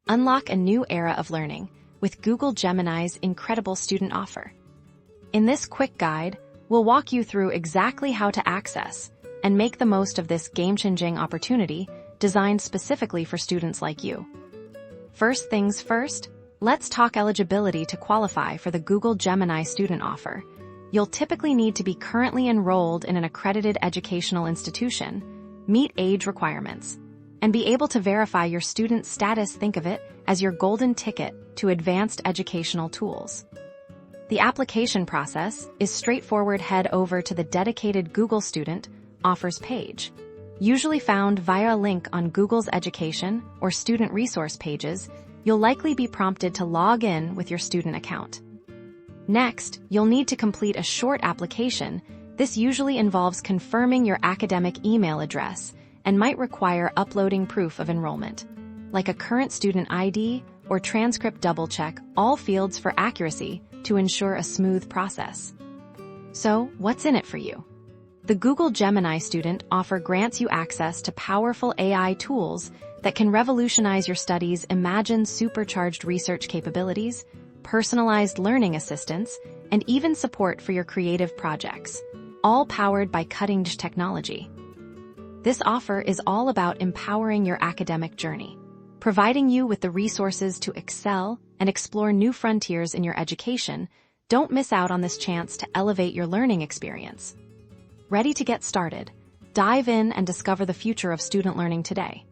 Unlock a new era of learning with Google Gemini's incredible student offer. In this quick guide, we'll walk you through exactly how to access and make the most of this game-changing opportunity designed specifically for students like you. First things first, let's talk eligibility to qualify for the Google Gemini student offer. You'll typically need to be currently enrolled in an accredited educational institution, meet age requirements, and be able to verify your student status. Think of it as your golden ticket to advanced educational tools. The application process is straightforward. Head over to the dedicated Google Student Offers page, usually found via a link on Google's education or student resource pages. You'll likely be prompted to log in with your student account. Next, you'll need to complete a short application. This usually involves confirming your academic email address and might require uploading proof of enrollment, like a current student ID or transcript. Double-check all fields for accuracy to ensure a smooth process. So, what's in it for you? The Google Gemini student offer grants you access to powerful AI tools that can revolutionize your studies. Imagine supercharged research capabilities, personalized learning assistance, and even support for your creative projects, all powered by cutting-edge technology. This offer is all about empowering your academic journey, providing you with the resources to excel and explore new frontiers in your education. Don't miss out on this chance to elevate your learning experience. Ready to get started? Dive in and discover the future of student learning today.